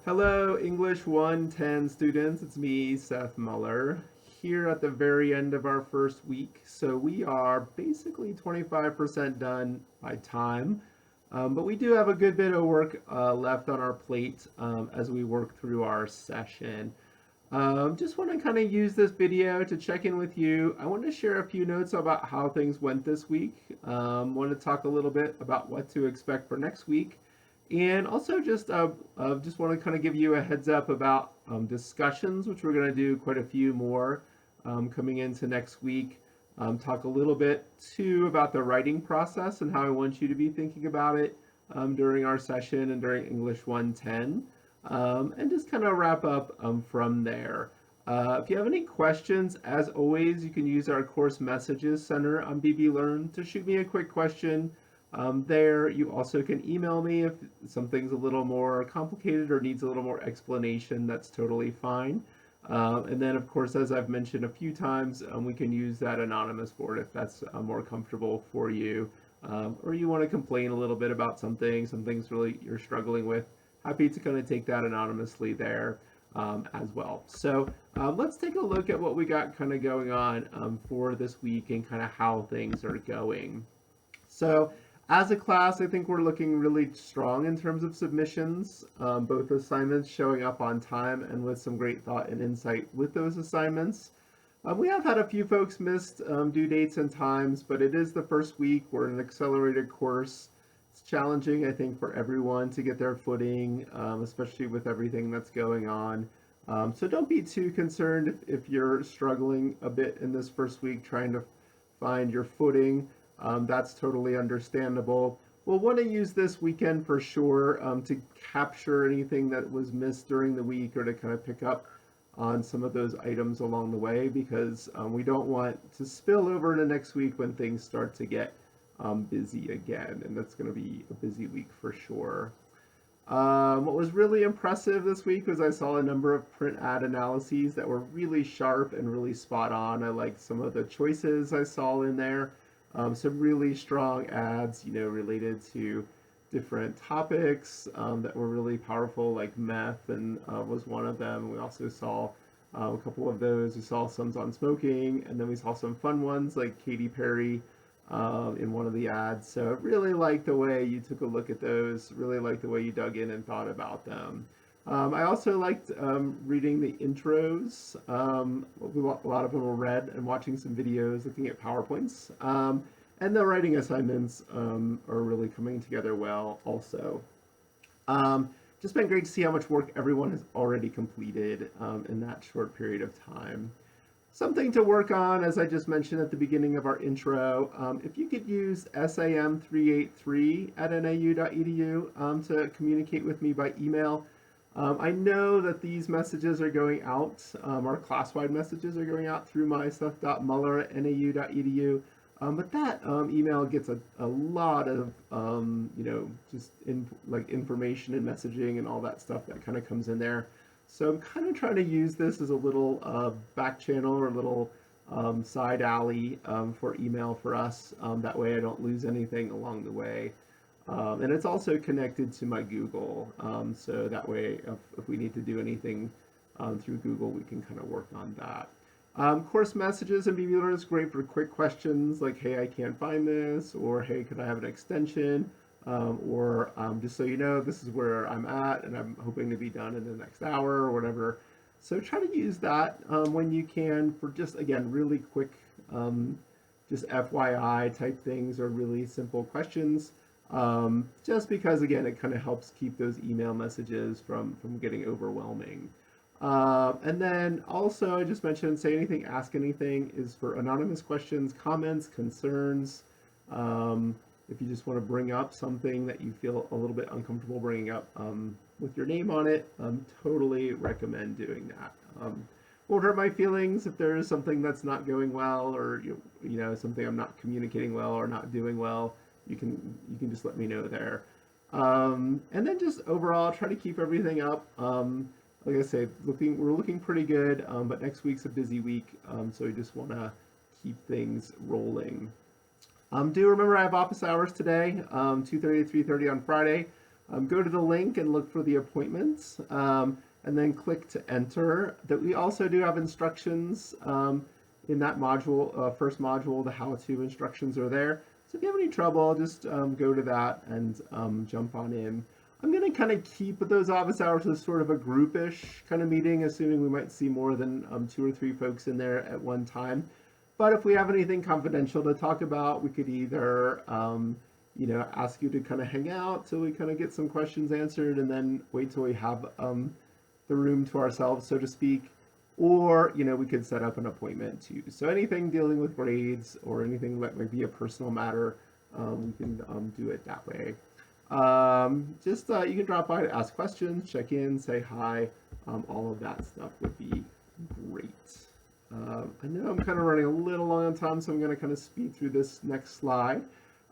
Hello, English 110 students. It's me, Seth Muller, here at the very end of our first week. So we are basically 25% done by time, but we do have a good bit of work left on our plate as we work through our session. Just want to kind of use this video to check in with you. I want to share a few notes about how things went this week. Want to talk a little bit about what to expect for next week. And also just want to kind of give you a heads up about discussions, which we're going to do quite a few more coming into next week. Talk a little bit too about the writing process and how I want you to be thinking about it during our session and during English 110. And just kind of wrap up from there. If you have any questions, as always, you can use our course messages center on BB Learn to shoot me a quick question. There, you also can email me if something's a little more complicated or needs a little more explanation. That's totally fine. And then, of course, as I've mentioned a few times, we can use that anonymous board if that's more comfortable for you. Or you want to complain a little bit about something's really you're struggling with. Happy to kind of take that anonymously there as well. So let's take a look at what we got kind of going on for this week and kind of how things are going. So as a class, I think we're looking really strong in terms of submissions, both assignments showing up on time and with some great thought and insight with those assignments. We have had a few folks missed due dates and times, but it is the first week. We're in an accelerated course. It's challenging, I think, for everyone to get their footing, especially with everything that's going on. So don't be too concerned if you're struggling a bit in this first week trying to find your footing. That's totally understandable. We'll want to use this weekend for sure to capture anything that was missed during the week or to kind of pick up on some of those items along the way because we don't want to spill over into next week when things start to get busy again, and that's going to be a busy week for sure. What was really impressive this week was I saw a number of print ad analyses that were really sharp and really spot on. I liked some of the choices I saw in there. Some really strong ads, related to different topics that were really powerful, like meth and was one of them. We also saw a couple of those. We saw some on smoking, and then we saw some fun ones like Katy Perry in one of the ads. So I really liked the way you took a look at those, really liked the way you dug in and thought about them. I also liked reading the intros. A lot of them were read and watching some videos, looking at PowerPoints. And the writing assignments are really coming together well also. Just been great to see how much work everyone has already completed in that short period of time. Something to work on, as I just mentioned at the beginning of our intro, if you could use sam383@nau.edu to communicate with me by email. I know that these messages are going out, our class-wide messages are going out through my stuff.muller@nau.edu, but that email gets a lot of, information and messaging and all that stuff that kind of comes in there. So I'm kind of trying to use this as a little back channel or a little side alley for email for us. That way I don't lose anything along the way. And it's also connected to my Google. So that way if we need to do anything through Google, we can kind of work on that. Course messages in BB Learn is great for quick questions like, hey, I can't find this, or hey, could I have an extension? Or just so you know, this is where I'm at and I'm hoping to be done in the next hour or whatever. So try to use that when you can for just, again, really quick, just FYI type things or really simple questions. Just because, again, it kind of helps keep those email messages from getting overwhelming. And then also, I just mentioned, say anything, ask anything is for anonymous questions, comments, concerns. If you just want to bring up something that you feel a little bit uncomfortable bringing up with your name on it, totally recommend doing that. Won't hurt my feelings if there is something that's not going well, or something I'm not communicating well or not doing well. You can just let me know there. And then just overall, try to keep everything up. Like I said, we're looking pretty good, but next week's a busy week, so we just want to keep things rolling. Do remember I have office hours today, 2:30 to 3:30 on Friday. go to the link and look for the appointments, and then click to enter. That we also do have instructions in that module, first module, the how-to instructions are there. So if you have any trouble, just go to that and jump on in. I'm going to kind of keep those office hours as sort of a groupish kind of meeting, assuming we might see more than 2 or 3 folks in there at one time. But if we have anything confidential to talk about, we could either ask you to kind of hang out till we kind of get some questions answered, and then wait till we have the room to ourselves, so to speak. Or, we could set up an appointment too. So anything dealing with grades or anything that might be a personal matter, we can do it that way. You can drop by to ask questions, check in, say hi. All of that stuff would be great. I know I'm kind of running a little long on time, so I'm going to kind of speed through this next slide.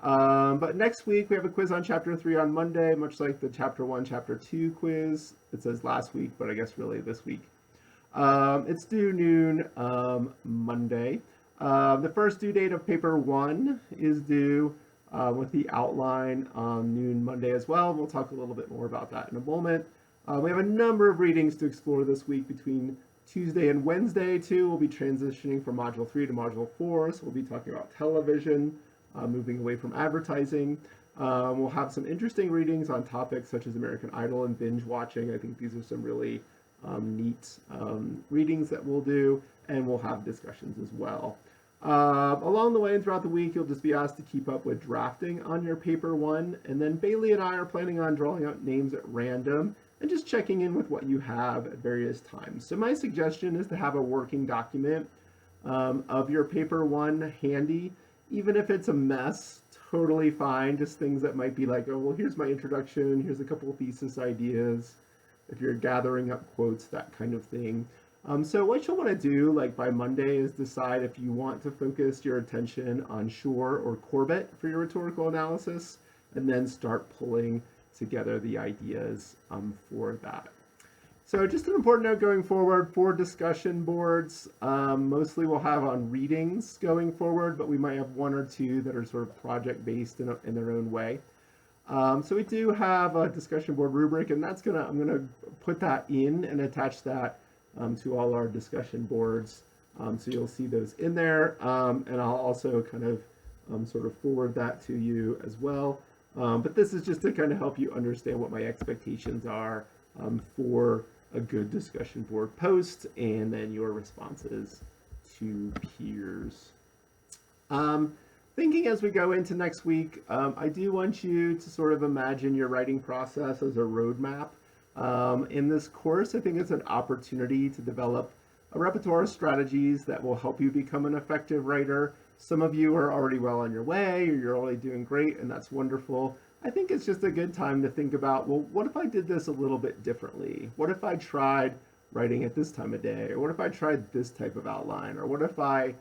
But next week we have a quiz on Chapter 3 on Monday, much like the Chapter 1, Chapter 2 quiz. It says last week, but I guess really this week. It's due noon Monday. The first due date of paper 1 is due with the outline on noon Monday as well. We'll talk a little bit more about that in a moment. We have a number of readings to explore this week between Tuesday and Wednesday too. We'll be transitioning from Module 3 to Module 4, so we'll be talking about television, moving away from advertising. We'll have some interesting readings on topics such as American Idol and binge watching. I think these are some really neat readings that we'll do, and we'll have discussions as well. Along the way and throughout the week, you'll just be asked to keep up with drafting on your paper 1, and then Bailey and I are planning on drawing out names at random and just checking in with what you have at various times. So my suggestion is to have a working document of your paper 1 handy, even if it's a mess, totally fine. Just things that might be like, oh, well, here's my introduction, here's a couple of thesis ideas, if you're gathering up quotes, that kind of thing. So what you'll want to do, like by Monday, is decide if you want to focus your attention on Shore or Corbett for your rhetorical analysis, and then start pulling together the ideas for that. So just an important note going forward for discussion boards, mostly we'll have on readings going forward, but we might have 1 or 2 that are sort of project-based in their own way. So we do have a discussion board rubric, and I'm gonna put that in and attach that to all our discussion boards. So you'll see those in there, and I'll also kind of sort of forward that to you as well. But this is just to kind of help you understand what my expectations are for a good discussion board post, and then your responses to peers. Thinking as we go into next week, I do want you to sort of imagine your writing process as a roadmap. In this course, I think it's an opportunity to develop a repertoire of strategies that will help you become an effective writer. Some of you are already well on your way, or you're already doing great, and that's wonderful. I think it's just a good time to think about, well, what if I did this a little bit differently? What if I tried writing at this time of day? Or what if I tried this type of outline? Or what if I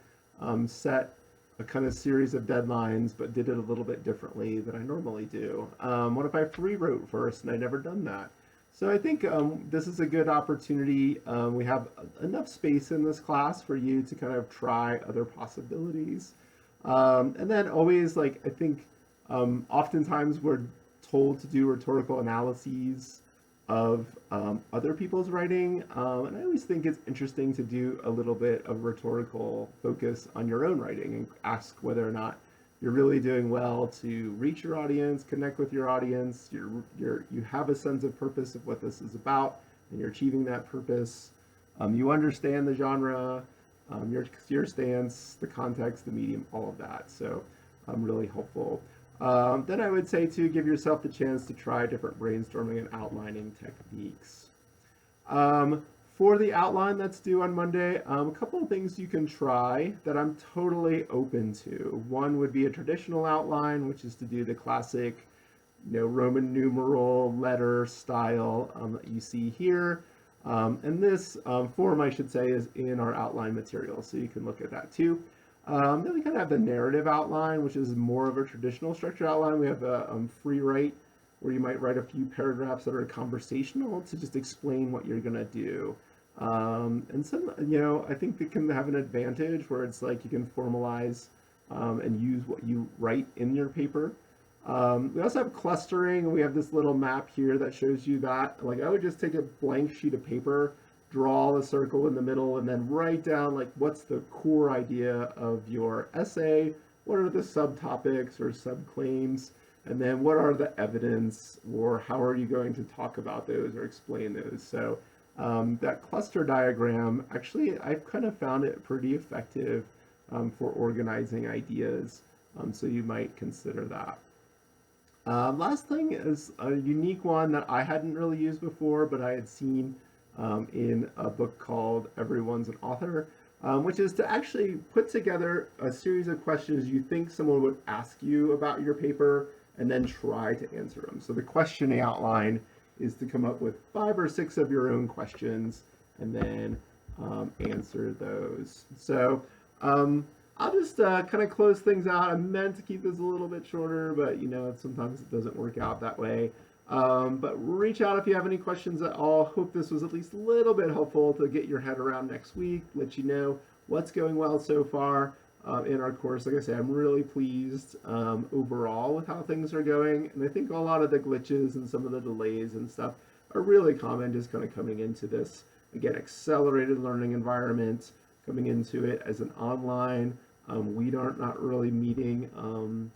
set a kind of series of deadlines, but did it a little bit differently than I normally do? What if I free wrote first and I'd never done that? So I think this is a good opportunity. We have enough space in this class for you to kind of try other possibilities. And then always, I think oftentimes we're told to do rhetorical analyses of other people's writing. And I always think it's interesting to do a little bit of rhetorical focus on your own writing and ask whether or not you're really doing well to reach your audience, connect with your audience, you have a sense of purpose of what this is about, and you're achieving that purpose. You understand the genre, your stance, the context, the medium, all of that. So really helpful. Then I would say to give yourself the chance to try different brainstorming and outlining techniques. For the outline that's due on Monday, a couple of things you can try that I'm totally open to. One would be a traditional outline, which is to do the classic, Roman numeral letter style that you see here. And this form, I should say, is in our outline material, so you can look at that too. Then we kind of have the narrative outline, which is more of a traditional structure outline. We have a free write, where you might write a few paragraphs that are conversational to just explain what you're going to do. And some, I think it can have an advantage where it's like you can formalize and use what you write in your paper. We also have clustering, and we have this little map here that shows you that. Like I would just take a blank sheet of paper, draw a circle in the middle, and then write down like what's the core idea of your essay, what are the subtopics or subclaims, and then what are the evidence or how are you going to talk about those or explain those. So that cluster diagram, actually, I've kind of found it pretty effective for organizing ideas. So you might consider that. Last thing is a unique one that I hadn't really used before, but I had seen in a book called Everyone's an Author, which is to actually put together a series of questions you think someone would ask you about your paper and then try to answer them. So the question outline is to come up with 5 or 6 of your own questions and then answer those. So I'll just kind of close things out. I meant to keep this a little bit shorter, but you know, sometimes it doesn't work out that way. But reach out if you have any questions at all. Hope this was at least a little bit helpful to get your head around next week, let you know what's going well so far in our course. Like I say, I'm really pleased overall with how things are going. And I think a lot of the glitches and some of the delays and stuff are really common just kind of coming into this, again, accelerated learning environment, coming into it as an online. We are not really meeting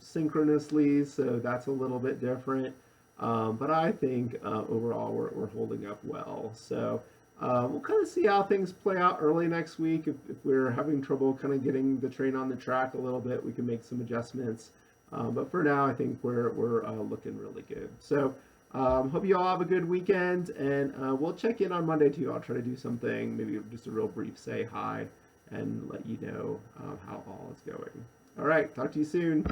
synchronously, so that's a little bit different. But I think overall we're holding up well. So we'll kind of see how things play out early next week. If we're having trouble kind of getting the train on the track a little bit, we can make some adjustments. But for now, I think we're looking really good. So hope you all have a good weekend, and we'll check in on Monday too. I'll try to do something, maybe just a real brief say hi and let you know how all is going. All right, talk to you soon.